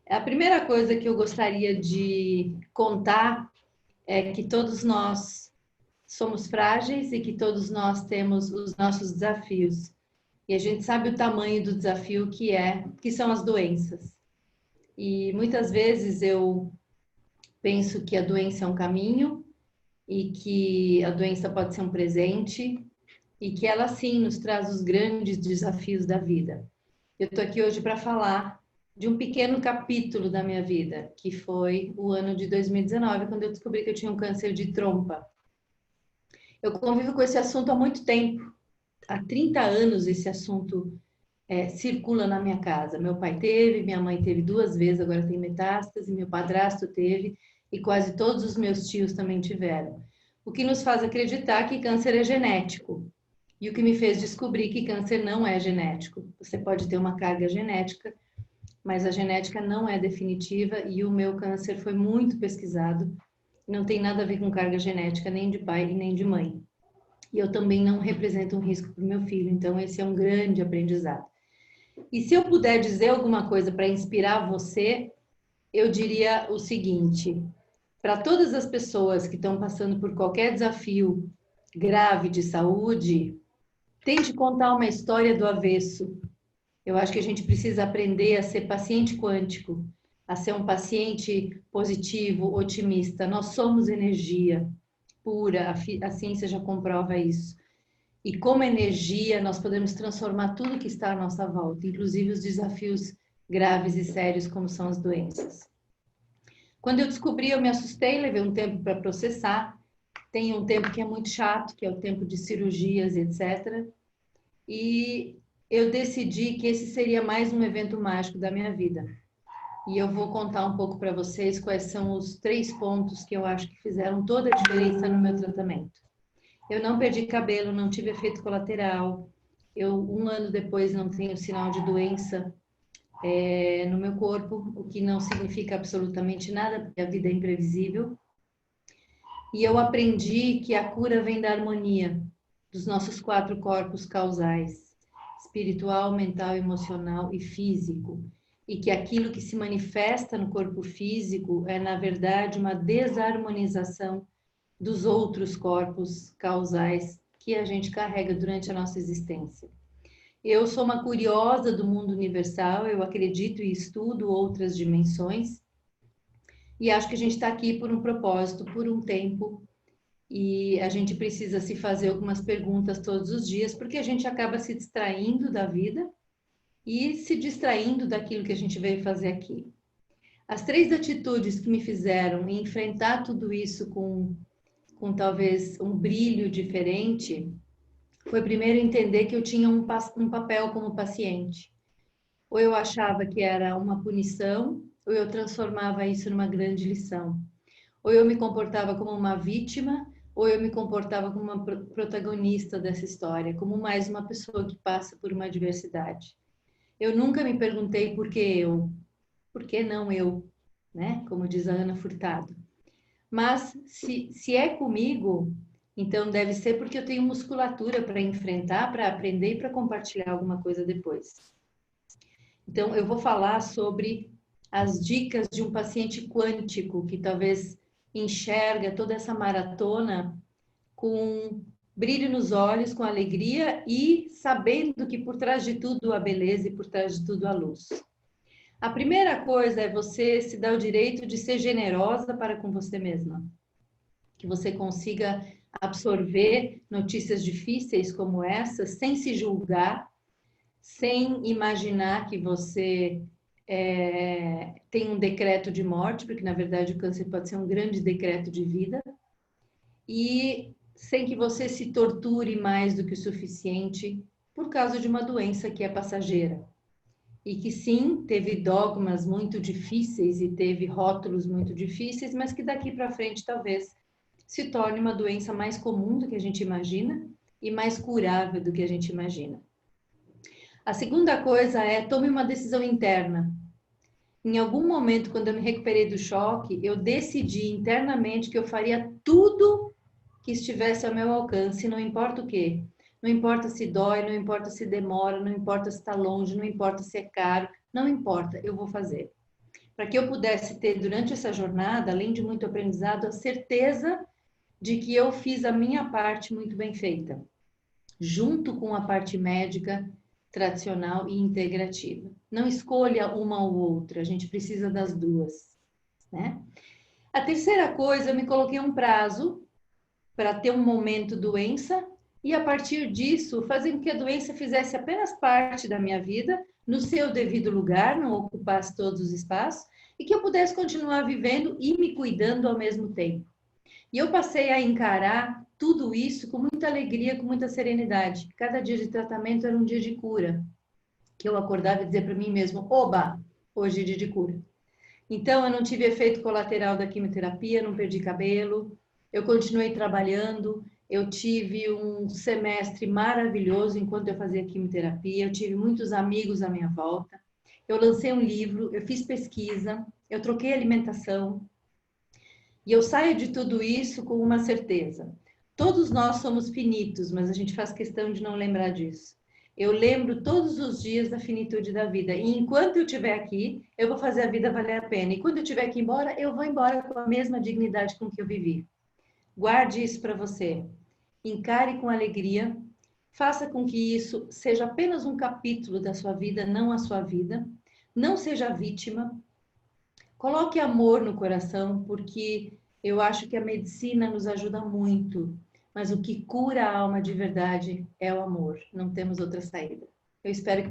A primeira coisa que eu gostaria de contar é que todos nós somos frágeis e que todos nós temos os nossos desafios. E a gente sabe o tamanho do desafio que são as doenças. E muitas vezes eu penso que a doença é um caminho e que a doença pode ser um presente e que ela sim nos traz os grandes desafios da vida. Eu estou aqui hoje para falar de um pequeno capítulo da minha vida, que foi o ano de 2019, quando eu descobri que eu tinha um câncer de trompa. Eu convivo com esse assunto há muito tempo. Há 30 anos esse assunto circula na minha casa. Meu pai teve, minha mãe teve 2 vezes, agora tem metástase, meu padrasto teve e quase todos os meus tios também tiveram. O que nos faz acreditar que câncer é genético. E o que me fez descobrir que câncer não é genético. Você pode ter uma carga genética, mas a genética não é definitiva e o meu câncer foi muito pesquisado. Não tem nada a ver com carga genética, nem de pai e nem de mãe. E eu também não represento um risco para o meu filho, então esse é um grande aprendizado. E se eu puder dizer alguma coisa para inspirar você, eu diria o seguinte: para todas as pessoas que estão passando por qualquer desafio grave de saúde, tente contar uma história do avesso. Eu acho que a gente precisa aprender a ser paciente quântico, a ser um paciente positivo, otimista. Nós somos energia pura, a ciência já comprova isso. E como energia, nós podemos transformar tudo que está à nossa volta, inclusive os desafios graves e sérios, como são as doenças. Quando eu descobri, eu me assustei, levei um tempo para processar. Tem um tempo que é muito chato, que é o tempo de cirurgias, etc. E eu decidi que esse seria mais um evento mágico da minha vida. E eu vou contar um pouco para vocês quais são os 3 pontos que eu acho que fizeram toda a diferença no meu tratamento. Eu não perdi cabelo, não tive efeito colateral. Eu, 1 ano depois, não tenho sinal de doença no meu corpo, o que não significa absolutamente nada, porque a vida é imprevisível. E eu aprendi que a cura vem da harmonia dos nossos 4 corpos causais: espiritual, mental, emocional e físico. E que aquilo que se manifesta no corpo físico é, na verdade, uma desarmonização dos outros corpos causais que a gente carrega durante a nossa existência. Eu sou uma curiosa do mundo universal, eu acredito e estudo outras dimensões, e acho que a gente está aqui por um propósito, por um tempo, e a gente precisa se fazer algumas perguntas todos os dias, porque a gente acaba se distraindo da vida e se distraindo daquilo que a gente veio fazer aqui. As 3 atitudes que me fizeram enfrentar tudo isso com talvez um brilho diferente, foi primeiro entender que eu tinha um papel como paciente. Ou eu achava que era uma punição, ou eu transformava isso numa grande lição. Ou eu me comportava como uma vítima, ou eu me comportava como uma protagonista dessa história, como mais uma pessoa que passa por uma adversidade. Eu nunca me perguntei por que não eu, né? Como diz a Ana Furtado. Mas se é comigo, então deve ser porque eu tenho musculatura para enfrentar, para aprender e para compartilhar alguma coisa depois. Então eu vou falar sobre as dicas de um paciente quântico que talvez enxerga toda essa maratona com brilho nos olhos, com alegria e sabendo que por trás de tudo a beleza e por trás de tudo a luz. A primeira coisa é você se dar o direito de ser generosa para com você mesma. Que você consiga absorver notícias difíceis como essa, sem se julgar, sem imaginar que você tem um decreto de morte, porque na verdade o câncer pode ser um grande decreto de vida, e sem que você se torture mais do que o suficiente por causa de uma doença que é passageira. E que sim, teve dogmas muito difíceis e teve rótulos muito difíceis, mas que daqui para frente talvez se torne uma doença mais comum do que a gente imagina e mais curável do que a gente imagina. A segunda coisa é tome uma decisão interna. Em algum momento, quando eu me recuperei do choque, eu decidi internamente que eu faria tudo que estivesse ao meu alcance, não importa o quê. Não importa se dói, não importa se demora, não importa se está longe, não importa se é caro, não importa, eu vou fazer. para que eu pudesse ter, durante essa jornada, além de muito aprendizado, a certeza de que eu fiz a minha parte muito bem feita, junto com a parte médica, tradicional e integrativa. Não escolha uma ou outra, a gente precisa das duas, né? A terceira coisa, eu me coloquei um prazo para ter um momento doença e a partir disso fazer com que a doença fizesse apenas parte da minha vida, no seu devido lugar, não ocupasse todos os espaços e que eu pudesse continuar vivendo e me cuidando ao mesmo tempo. E eu passei a encarar tudo isso com muita alegria, com muita serenidade. Cada dia de tratamento era um dia de cura, que eu acordava e dizia para mim mesmo: oba, hoje é dia de cura. Então, eu não tive efeito colateral da quimioterapia, não perdi cabelo, eu continuei trabalhando, eu tive um semestre maravilhoso enquanto eu fazia quimioterapia, eu tive muitos amigos à minha volta, eu lancei um livro, eu fiz pesquisa, eu troquei alimentação, e eu saio de tudo isso com uma certeza. Todos nós somos finitos, mas a gente faz questão de não lembrar disso. Eu lembro todos os dias da finitude da vida. E enquanto eu estiver aqui, eu vou fazer a vida valer a pena. E quando eu tiver que ir embora, eu vou embora com a mesma dignidade com que eu vivi. Guarde isso para você. Encare com alegria. Faça com que isso seja apenas um capítulo da sua vida, não a sua vida. Não seja vítima. Coloque amor no coração, porque eu acho que a medicina nos ajuda muito, mas o que cura a alma de verdade é o amor. Não temos outra saída. Eu espero que